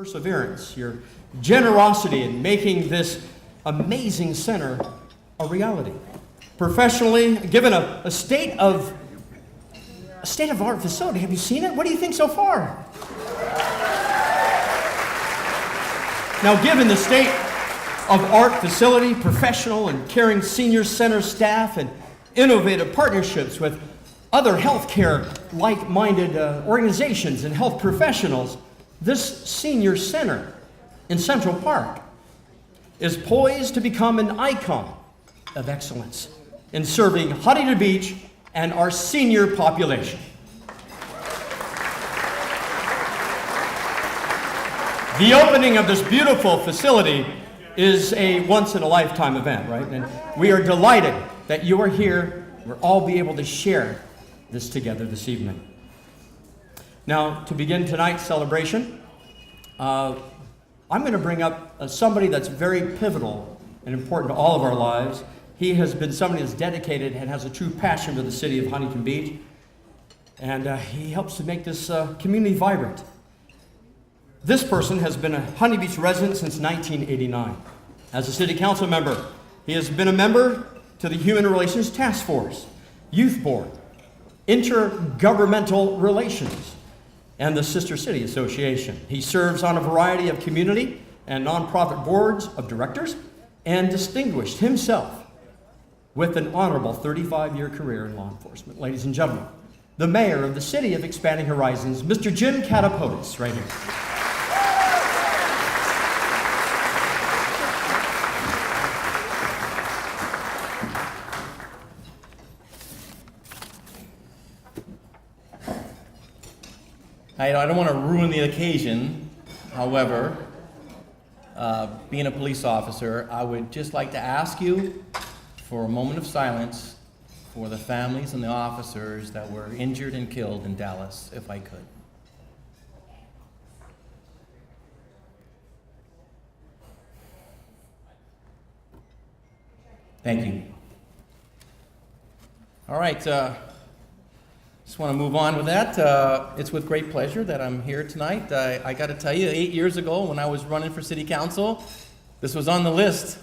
perseverance, your generosity in making this amazing center a reality. Professionally, given a state-of-the-art facility. Have you seen it? What do you think so far? Now, given the state-of-art facility, professional and caring senior center staff, and innovative partnerships with other healthcare like-minded organizations and health professionals, this senior center in Central Park is poised to become an icon of excellence in serving Huntington Beach and our senior population. The opening of this beautiful facility is a once-in-a-lifetime event, right? And we are delighted that you are here. We'll all be able to share this together this evening. Now, to begin tonight's celebration, I'm going to bring up somebody that's very pivotal and important to all of our lives. He has been somebody that's dedicated and has a true passion for the city of Huntington Beach, and he helps to make this community vibrant. This person has been a Huntington Beach resident since 1989. As a city council member, he has been a member to the Human Relations Task Force, Youth Board, Intergovernmental Relations, and the Sister City Association. He serves on a variety of community and nonprofit boards of directors and distinguished himself with an honorable 35-year career in law enforcement. Ladies and gentlemen, the mayor of the city of Expanding Horizons, Mr. Jim Catapodis, right here. I don't want to ruin the occasion. However, being a police officer, I would just like to ask you for a moment of silence for the families and the officers that were injured and killed in Dallas, if I could. Thank you. All right. Just want to move on with that. It's with great pleasure that I'm here tonight. I got to tell you, 8 years ago when I was running for city council, this was on the list.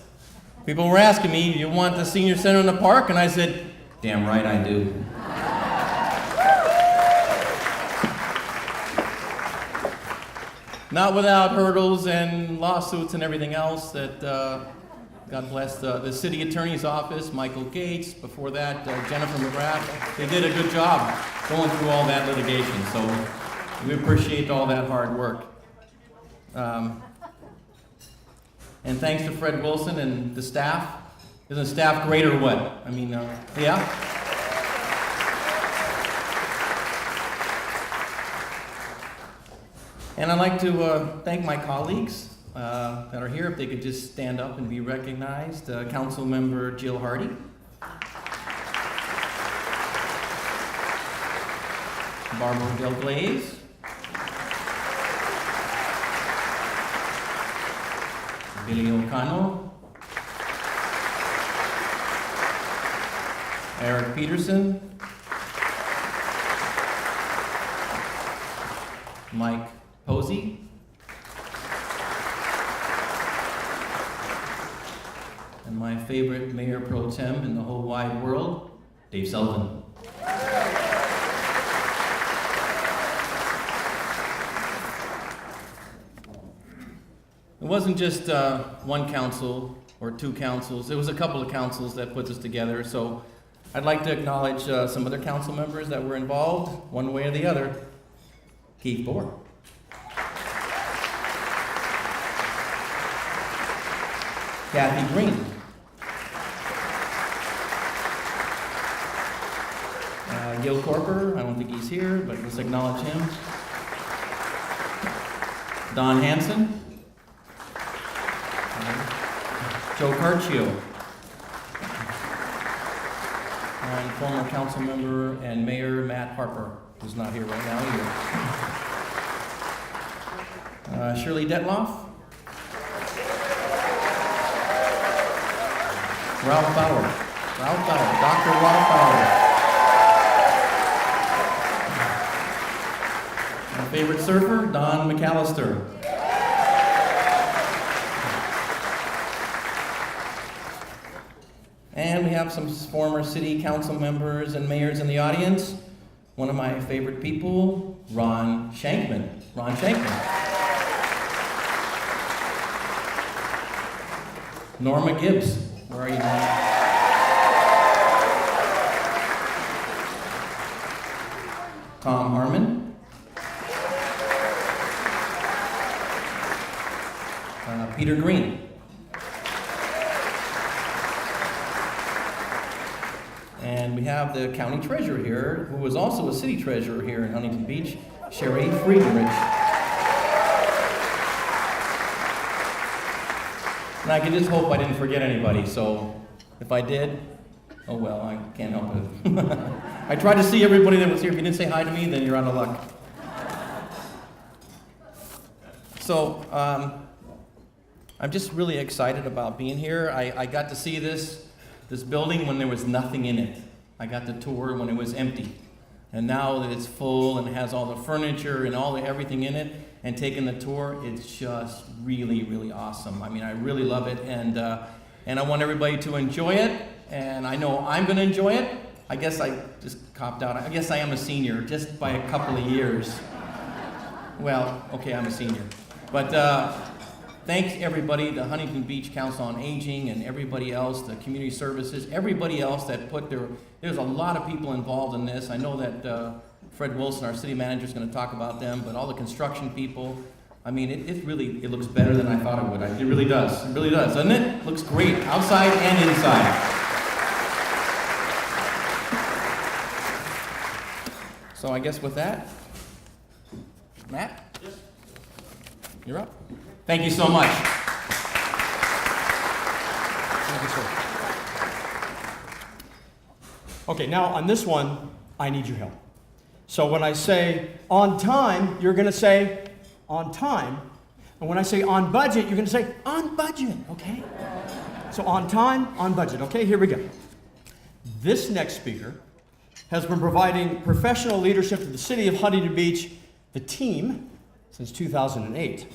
People were asking me, "You want the senior center in the park?" And I said, "Damn right I do." Not without hurdles and lawsuits and everything else that, God bless the city attorney's office, Michael Gates, before that, Jennifer McGrath. They did a good job going through all that litigation, so we appreciate all that hard work. And thanks to Fred Wilson and the staff. Isn't the staff great or what? I mean, yeah? And I'd like to thank my colleagues that are here, if they could just stand up and be recognized. Council Member Jill Hardy. Barbara Del Glaze. Billy O'Connell. Eric Peterson. Mike Posey. And my favorite mayor pro tem in the whole wide world, Dave Sullivan. It wasn't just one council or two councils. It was a couple of councils that put this together. So I'd like to acknowledge some other council members that were involved, one way or the other. Keith Bohr. Kathy Green. Gil Corker, I don't think he's here, but let's acknowledge him. Don Hanson. Joe Carcio. And former council member and mayor Matt Harper, who's not here right now either. Shirley Detloff. Ralph Bauer. Dr. Ralph Bauer. My favorite surfer, Don McAllister. And we have some former city council members and mayors in the audience. One of my favorite people, Ron Shankman. Ron Shankman. Norma Gibbs. Where are you, Norma? Tom Harmon. Peter Green. And we have the county treasurer here, who was also a city treasurer here in Huntington Beach, Sherry Friedrich. And I can just hope I didn't forget anybody, so if I did, oh well, I can't help it. I tried to see everybody that was here. If you didn't say hi to me, then you're out of luck. So, I'm just really excited about being here. I got to see this building when there was nothing in it. I got the tour when it was empty. And now that it's full and has all the furniture and everything in it, and taking the tour, it's just really, really awesome. I mean, I really love it, and I want everybody to enjoy it, and I know I'm going to enjoy it. I guess I just copped out. I guess I am a senior, just by a couple of years. Well, okay, I'm a senior. But thanks everybody, the Huntington Beach Council on Aging and everybody else, the community services, everybody else that there's a lot of people involved in this. I know that Fred Wilson, our city manager, is going to talk about them, but all the construction people, I mean, it really looks better than I thought it would. It really does. It really does, doesn't it? It looks great, outside and inside. So I guess with that, Matt? Yes. You're up. Thank you so much. Thank you, sir. Okay, now on this one, I need your help. So when I say on time, you're going to say on time. And when I say on budget, you're going to say on budget, okay? So on time, on budget, okay? Here we go. This next speaker has been providing professional leadership to the city of Huntington Beach, the team, since 2008.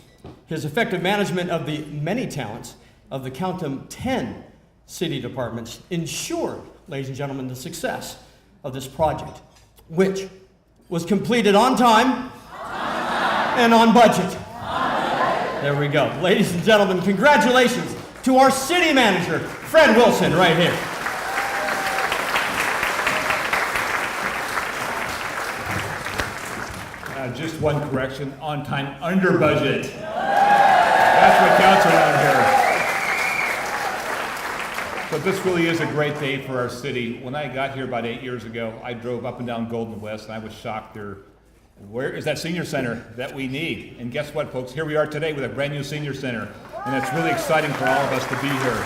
His effective management of the many talents of the count them 10 city departments ensured, ladies and gentlemen, the success of this project, which was completed on time and on budget. There we go. Ladies and gentlemen, congratulations to our city manager, Fred Wilson, right here. Just one correction, on time, under budget. That's what counts around here. But this really is a great day for our city. When I got here about 8 years ago, I drove up and down Golden West, and I was shocked there. Where is that senior center that we need? And guess what, folks? Here we are today with a brand new senior center, and it's really exciting for all of us to be here.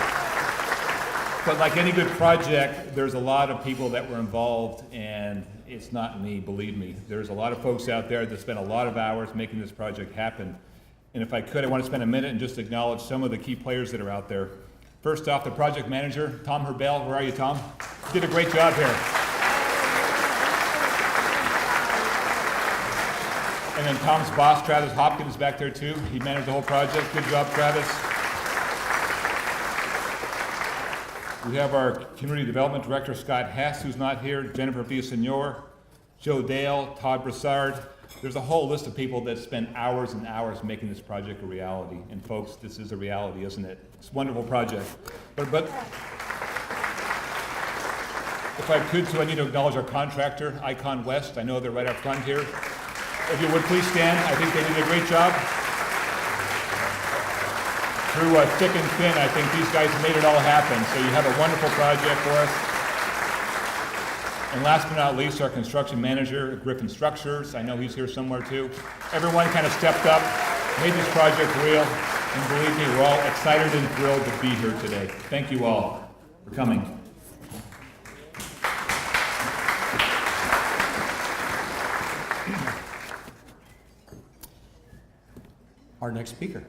But like any good project, there's a lot of people that were involved, and it's not me, believe me. There's a lot of folks out there that spent a lot of hours making this project happen. And if I could, I want to spend a minute and just acknowledge some of the key players that are out there. First off, the project manager, Tom Herbell. Where are you, Tom? You did a great job here. And then Tom's boss, Travis Hopkins, is back there too. He managed the whole project. Good job, Travis. We have our Community Development Director, Scott Hess, who's not here, Jennifer Villasenor, Joe Dale, Todd Broussard. There's a whole list of people that spent hours and hours making this project a reality. And folks, this is a reality, isn't it? It's a wonderful project. But if I could, so I need to acknowledge our contractor, Icon West. I know they're right up front here. If you would please stand, I think they did a great job. Through thick and thin, I think these guys made it all happen. So you have a wonderful project for us. And last but not least, our construction manager, Griffin Structures. I know he's here somewhere too. Everyone kind of stepped up, made this project real, and believe me, we're all excited and thrilled to be here today. Thank you all for coming. Our next speaker.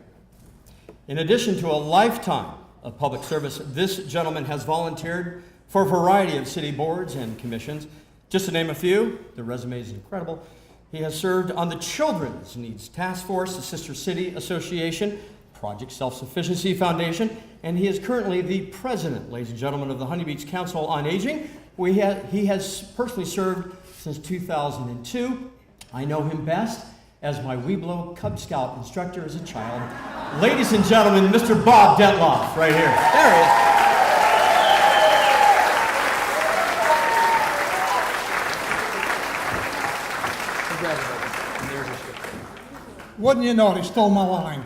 In addition to a lifetime of public service, this gentleman has volunteered for a variety of city boards and commissions. Just to name a few, the resume is incredible. He has served on the Children's Needs Task Force, the Sister City Association, Project Self-Sufficiency Foundation, and he is currently the president, ladies and gentlemen, of the Huntington Beach Council on Aging. He has personally served since 2002. I know him best as my Weeblo Cub Scout instructor as a child. Ladies and gentlemen, Mr. Bob Detloff, right here. There he is. Wouldn't you know, he stole my line.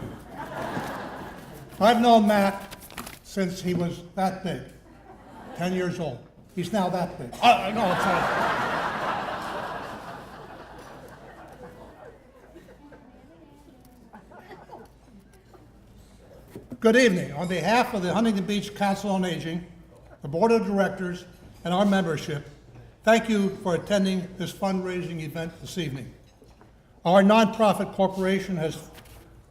I've known Matt since he was that big, 10 years old. He's now that big. No, it's Good evening. On behalf of the Huntington Beach Council on Aging, the Board of Directors, and our membership, thank you for attending this fundraising event this evening. Our nonprofit corporation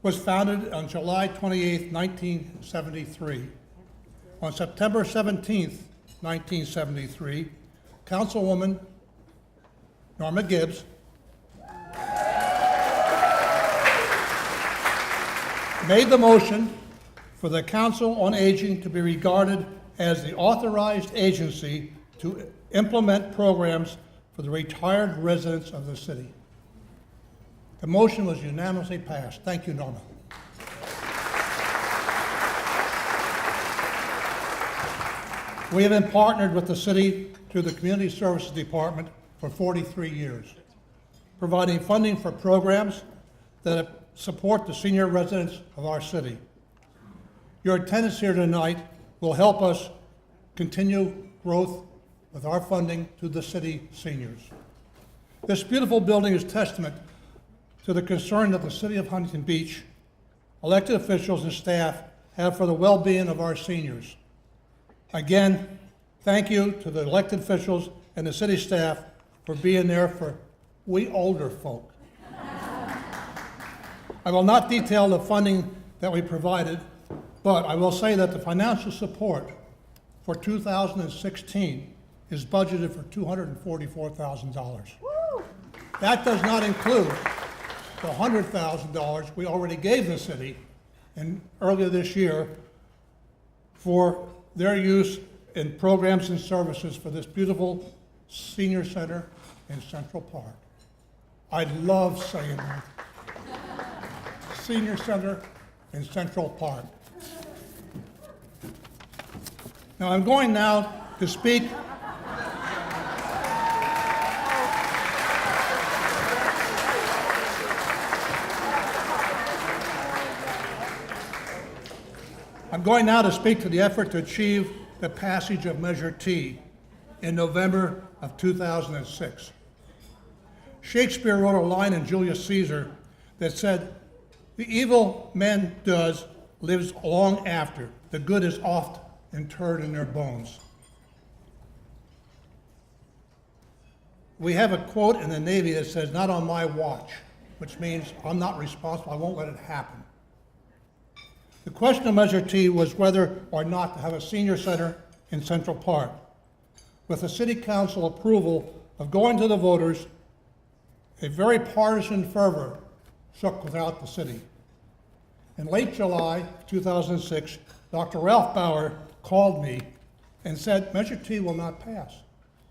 was founded on July 28, 1973. On September 17, 1973, Councilwoman Norma Gibbs made the motion for the Council on Aging to be regarded as the authorized agency to implement programs for the retired residents of the city. The motion was unanimously passed. Thank you, Norma. We have been partnered with the city through the Community Services Department for 43 years, providing funding for programs that support the senior residents of our city. Your attendance here tonight will help us continue growth with our funding to the city seniors. This beautiful building is testament to the concern that the City of Huntington Beach, elected officials and staff have for the well-being of our seniors. Again, thank you to the elected officials and the city staff for being there for we older folk. I will not detail the funding that we provided, but I will say that the financial support for 2016 is budgeted for $244,000. That does not include the $100,000 we already gave the city earlier this year for their use in programs and services for this beautiful senior center in Central Park. I love saying that. Senior Center in Central Park. Now I'm going now to speak to the effort to achieve the passage of Measure T in November of 2006. Shakespeare wrote a line in Julius Caesar that said, "The evil man does lives long after, the good is oft interred in their bones." We have a quote in the Navy that says, "Not on my watch," which means I'm not responsible, I won't let it happen. The question of Measure T was whether or not to have a senior center in Central Park. With the City Council approval of going to the voters, a very partisan fervor shook without the city. In late July 2006, Dr. Ralph Bauer called me and said, Measure T will not pass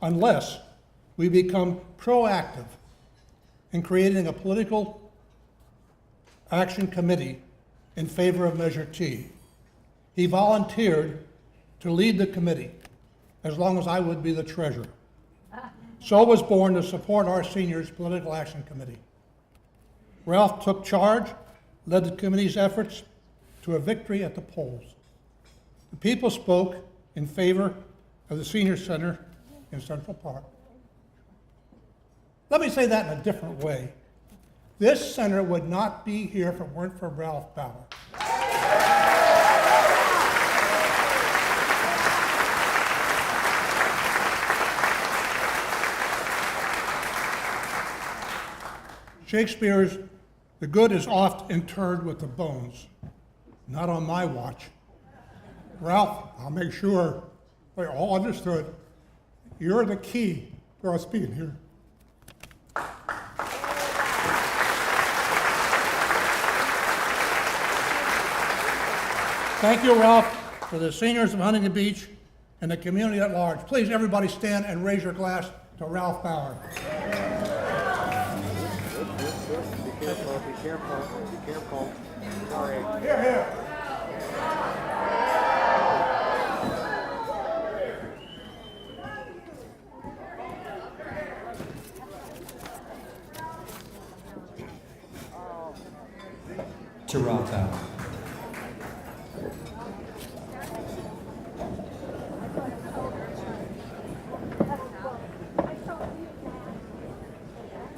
unless we become proactive in creating a political action committee in favor of Measure T. He volunteered to lead the committee as long as I would be the treasurer. So was born the Support Our Seniors Political Action Committee. Ralph took charge, led the committee's efforts to a victory at the polls. The people spoke in favor of the Senior Center in Central Park. Let me say that in a different way. This center would not be here if it weren't for Ralph Bauer. Shakespeare's "The good is oft interred with the bones." Not on my watch. Ralph, I'll make sure they all understood. You're the key to us being here. Thank you, Ralph, for the seniors of Huntington Beach and the community at large. Please, everybody stand and raise your glass to Ralph Bauer. Be careful. Sorry. Here. To Ralph Bauer.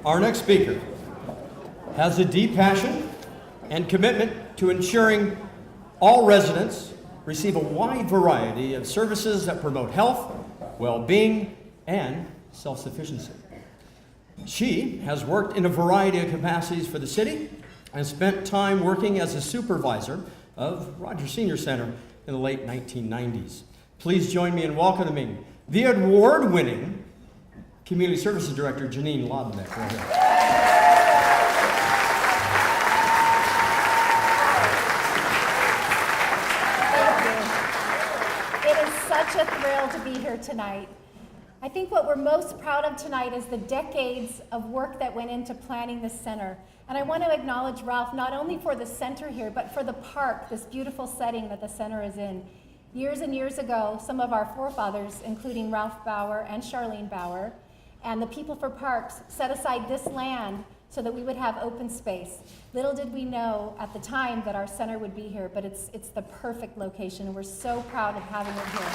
Our next speaker has a deep passion and commitment to ensuring all residents receive a wide variety of services that promote health, well-being, and self-sufficiency. She has worked in a variety of capacities for the city and spent time working as a supervisor of Rogers Senior Center in the late 1990s. Please join me in welcoming the award-winning Community Services Director, Janine Lodnick. Right here. It is such a thrill to be here tonight. I think what we're most proud of tonight is the decades of work that went into planning this center. And I want to acknowledge Ralph not only for the center here, but for the park, this beautiful setting that the center is in. Years and years ago, some of our forefathers, including Ralph Bauer and Charlene Bauer, and the people for parks set aside this land so that we would have open space. Little did we know at the time that our center would be here, but it's the perfect location, and we're so proud of having it here.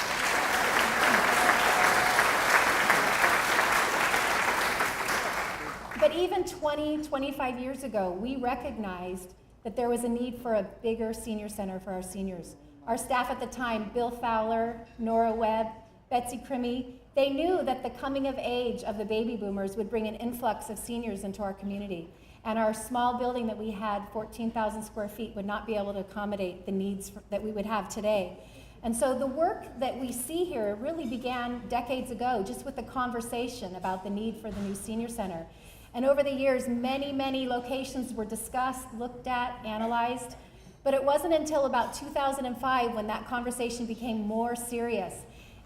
But even 20, 25 years ago, we recognized that there was a need for a bigger senior center for our seniors. Our staff at the time, Bill Fowler, Nora Webb, Betsy Crimmy, they knew that the coming of age of the baby boomers would bring an influx of seniors into our community. And our small building that we had, 14,000 square feet, would not be able to accommodate the needs that we would have today. And so the work that we see here really began decades ago, just with the conversation about the need for the new senior center. And over the years, many, many locations were discussed, looked at, analyzed. But it wasn't until about 2005 when that conversation became more serious.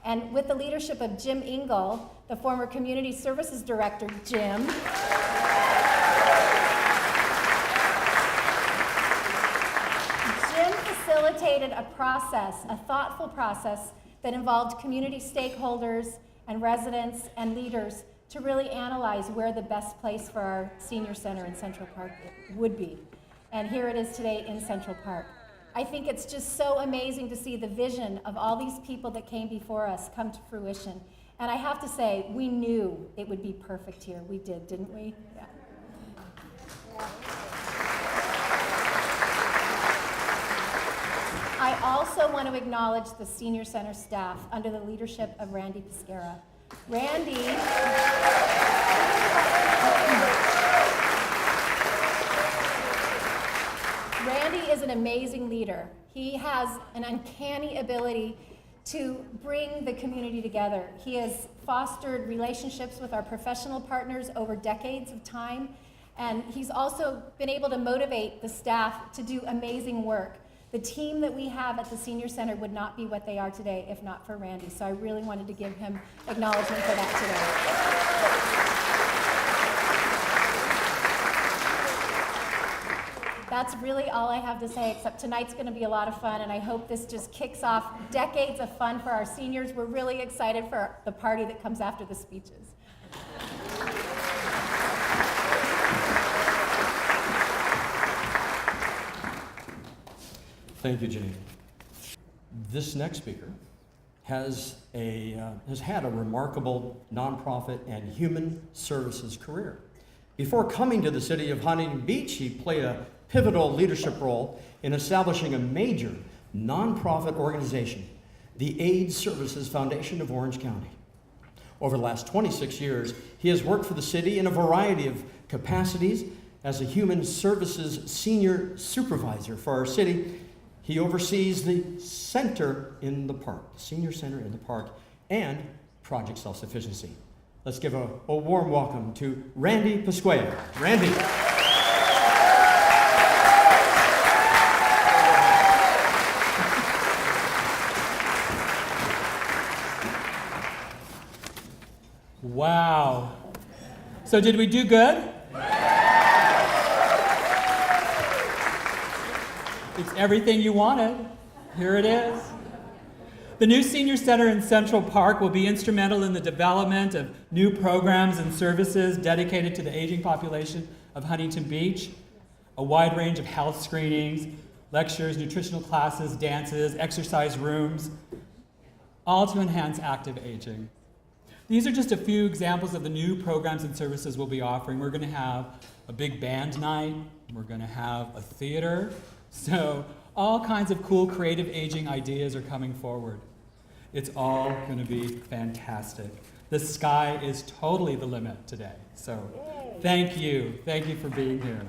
And with the leadership of Jim Engel, the former Community Services Director, Jim, facilitated a process, a thoughtful process that involved community stakeholders and residents and leaders to really analyze where the best place for our senior center in Central Park would be. And here it is today in Central Park. I think it's just so amazing to see the vision of all these people that came before us come to fruition. And I have to say, we knew it would be perfect here. We did, didn't we? Yeah. I also want to acknowledge the Senior Center staff under the leadership of Randy Pescara. Randy is an amazing leader. He has an uncanny ability to bring the community together. He has fostered relationships with our professional partners over decades of time, and he's also been able to motivate the staff to do amazing work. The team that we have at the Senior Center would not be what they are today if not for Randy, so I really wanted to give him acknowledgement for that today. That's really all I have to say, except tonight's going to be a lot of fun, and I hope this just kicks off decades of fun for our seniors. We're really excited for the party that comes after the speeches. Thank you, Janine. This next speaker has had a remarkable nonprofit and human services career. Before coming to the city of Huntington Beach, he played a pivotal leadership role in establishing a major nonprofit organization, the AIDS Services Foundation of Orange County. Over the last 26 years, he has worked for the city in a variety of capacities as a human services senior supervisor for our city. He oversees the center in the park, the senior center in the park, and Project Self-Sufficiency. Let's give a warm welcome to Randy Pasquale. Randy. So did we do good? It's everything you wanted. Here it is. The new Senior Center in Central Park will be instrumental in the development of new programs and services dedicated to the aging population of Huntington Beach. A wide range of health screenings, lectures, nutritional classes, dances, exercise rooms, all to enhance active aging. These are just a few examples of the new programs and services we'll be offering. We're going to have a big band night. We're going to have a theater. So all kinds of cool creative aging ideas are coming forward. It's all going to be fantastic. The sky is totally the limit today. So thank you. Thank you for being here.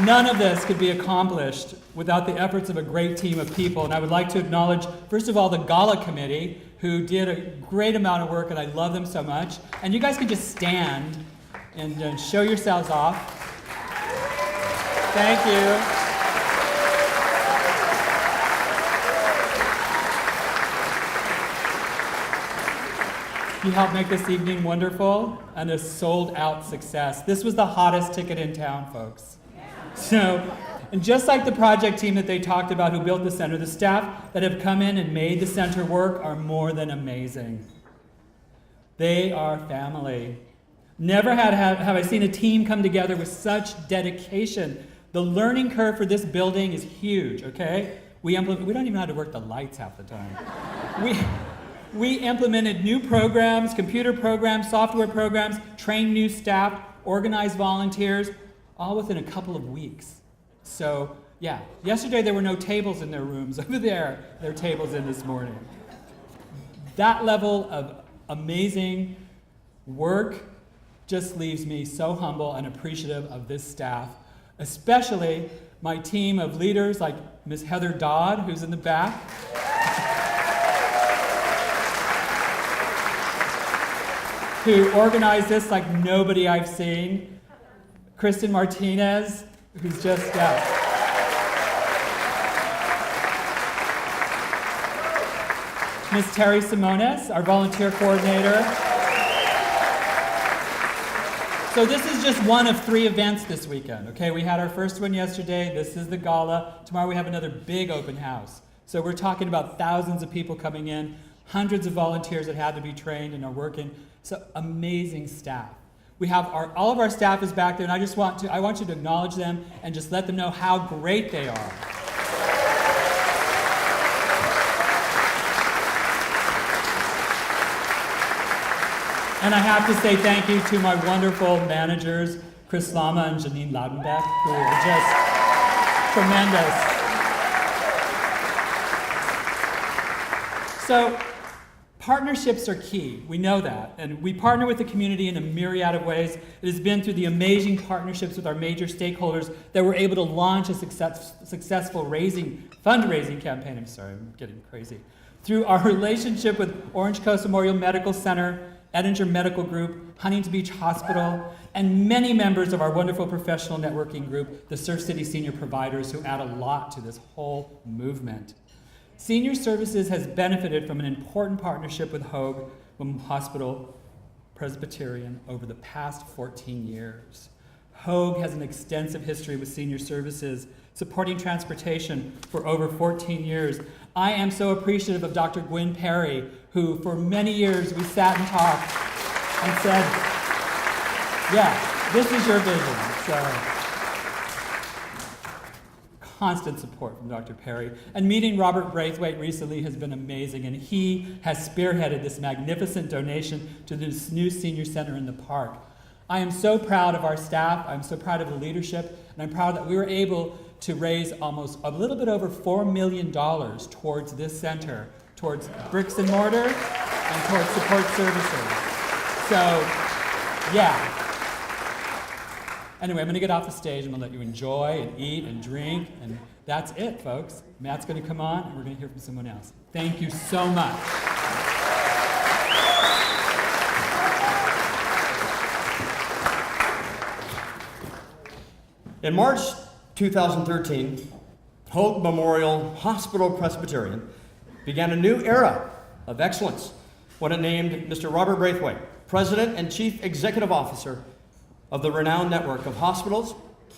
None of this could be accomplished without the efforts of a great team of people. And I would like to acknowledge, first of all, the Gala committee, who did a great amount of work, and I love them so much. And you guys can just stand and show yourselves off. Thank you. You helped make this evening wonderful and a sold-out success. This was the hottest ticket in town, folks. So, and just like the project team that they talked about who built the center, the staff that have come in and made the center work are more than amazing. They are family. Never have I seen a team come together with such dedication. The learning curve for this building is huge, okay? We don't even know how to work the lights half the time. We implemented new programs, computer programs, software programs, trained new staff, organized volunteers, all within a couple of weeks. So, yeah, yesterday there were no tables in their rooms. Over there are tables in this morning. That level of amazing work just leaves me so humble and appreciative of this staff, especially my team of leaders like Ms. Heather Dodd, who's in the back. Who organized this like nobody I've seen. Kristen Martinez, who's just Ms. Terry Simones, our volunteer coordinator. So this is just one of 3 events this weekend, okay? We had our first one yesterday. This is the gala. Tomorrow we have another big open house. So we're talking about thousands of people coming in, hundreds of volunteers that had to be trained and are working. So amazing staff. We have all of our staff is back there, and I want you to acknowledge them and just let them know how great they are. And I have to say thank you to my wonderful managers, Chris Lama and Janine Laudenbeck, who are just tremendous. So, partnerships are key. We know that. And we partner with the community in a myriad of ways. It has been through the amazing partnerships with our major stakeholders that we're able to launch a successful fundraising campaign. I'm sorry, I'm getting crazy. Through our relationship with Orange Coast Memorial Medical Center, Edinger Medical Group, Huntington Beach Hospital, and many members of our wonderful professional networking group, the Surf City Senior Providers, who add a lot to this whole movement. Senior Services has benefited from an important partnership with Hoag Hospital Presbyterian over the past 14 years. Hoag has an extensive history with Senior Services, supporting transportation for over 14 years. I am so appreciative of Dr. Gwynn Perry, who for many years we sat and talked and said, yeah, this is your vision. So, constant support from Dr. Perry. And meeting Robert Braithwaite recently has been amazing, and he has spearheaded this magnificent donation to this new senior center in the park. I am so proud of our staff, I'm so proud of the leadership, and I'm proud that we were able to raise almost a little bit over $4 million towards this center, towards bricks and mortar, and towards support services. So, yeah. Anyway, I'm going to get off the stage. I'm going to let you enjoy and eat and drink, and that's it, folks. Matt's going to come on, and we're going to hear from someone else. Thank you so much. In March 2013, Hoag Memorial Hospital Presbyterian began a new era of excellence want to name Mr. Robert Braithwaite, President and Chief Executive Officer of the renowned network of hospitals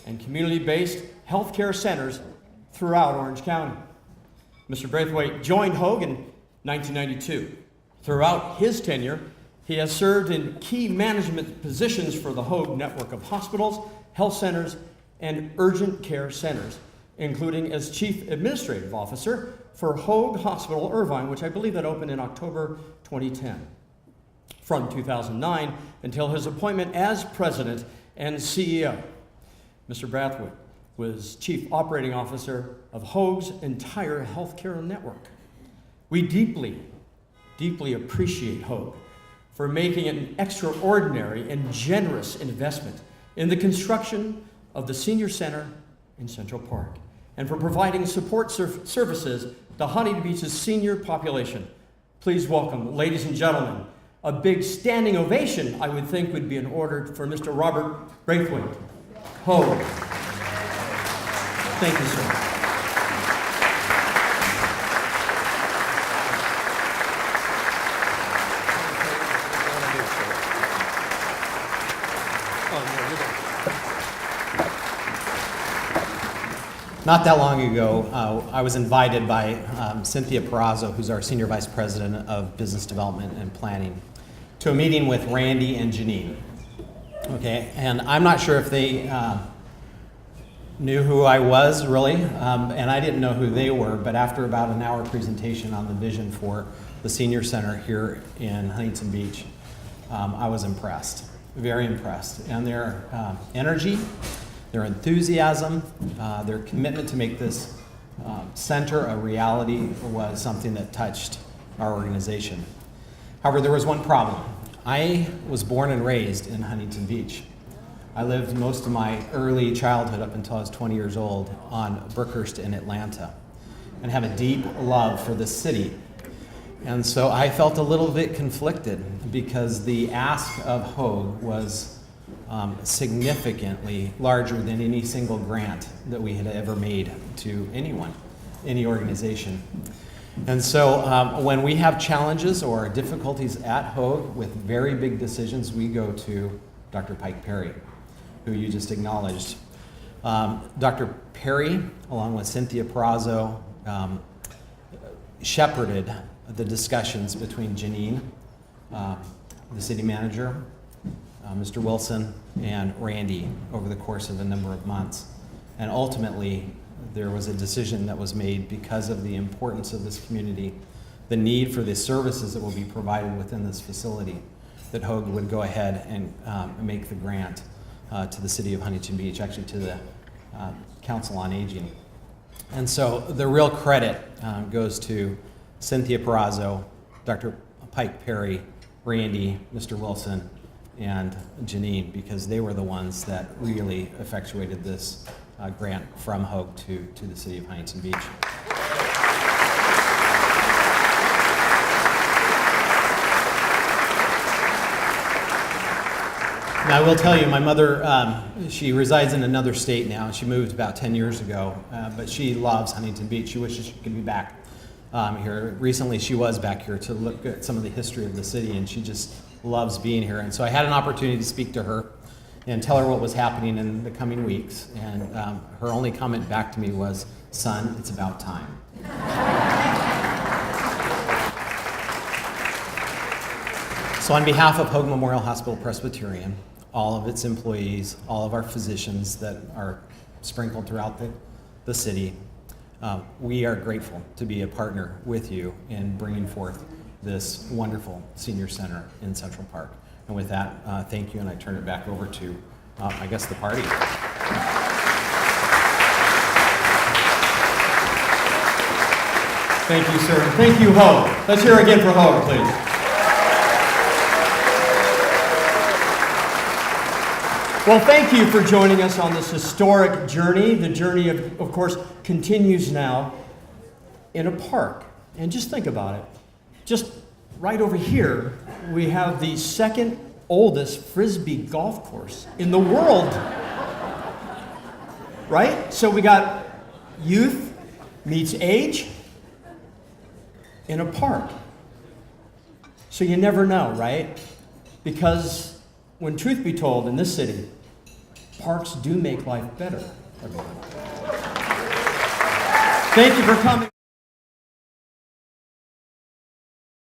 and community-based healthcare centers throughout Orange County. Mr. Braithwaite joined Hoag in 1992. Throughout his tenure, he has served in key management positions for the Hoag network of hospitals, health centers, and urgent care centers, including as Chief Administrative Officer for Hoag Hospital Irvine, which I believe that opened in October 2010. From 2009 until his appointment as President and CEO, Mr. Braithwaite was Chief Operating Officer of Hoag's entire healthcare network. We deeply appreciate Hoag for making an extraordinary and generous investment in the construction of the Senior Center in Central Park, and for providing support services to Huntington Beach's senior population. Please welcome, ladies and gentlemen, a big standing ovation, I would think, would be in order for Mr. Robert Braithwaite. Hoag. Thank you, sir. Not that long ago, I was invited by Cynthia Perazzo, who's our Senior Vice President of Business Development and Planning, to a meeting with Randy and Janine. Okay, and I'm not sure if they knew who I was really, and I didn't know who they were, but after about an hour presentation on the vision for the Senior Center here in Huntington Beach, I was impressed, very impressed. And their energy, their enthusiasm, their commitment to make this center a reality was something that touched our organization. However, there was one problem. I was born and raised in Huntington Beach. I lived most of my early childhood up until I was 20 years old on Brookhurst in Atlanta, and have a deep love for the city. And so I felt a little bit conflicted because the ask of Hoag was significantly larger than any single grant that we had ever made to anyone, any organization. And so when we have challenges or difficulties at Hoag with very big decisions, we go to Dr. Pike Perry, who you just acknowledged. Dr. Perry, along with Cynthia Perazzo, shepherded the discussions between Janine, the city manager, Mr. Wilson, and Randy over the course of a number of months. And ultimately, there was a decision that was made because of the importance of this community, the need for the services that will be provided within this facility, that Hoag would go ahead and make the grant to the city of Huntington Beach, actually to the Council on Aging. And so the real credit goes to Cynthia Perazzo, Dr. Pike Perry, Randy, Mr. Wilson, and Janine, because they were the ones that really effectuated this grant from Hoag to the city of Huntington Beach. Now, I will tell you, my mother, she resides in another state now. She moved about 10 years ago, but she loves Huntington Beach. She wishes she could be back here. Recently, she was back here to look at some of the history of the city, and she just loves being here. And so I had an opportunity to speak to her and tell her what was happening in the coming weeks. And her only comment back to me was, "Son, it's about time." So on behalf of Hoag Memorial Hospital Presbyterian, all of its employees, all of our physicians that are sprinkled throughout the city, we are grateful to be a partner with you in bringing forth this wonderful senior center in Central Park. And with that, thank you, and I turn it back over to, I guess, the party. Thank you, sir. Thank you, Hoag. Let's hear again for Hoag, please. Well, thank you for joining us on this historic journey. The journey, of course, continues now in a park. And just think about it. Just right over here, we have the second oldest Frisbee golf course in the world. Right? So we got youth meets age in a park. So you never know, right? Because when truth be told, in this city, parks do make life better, everyone. Thank you for coming.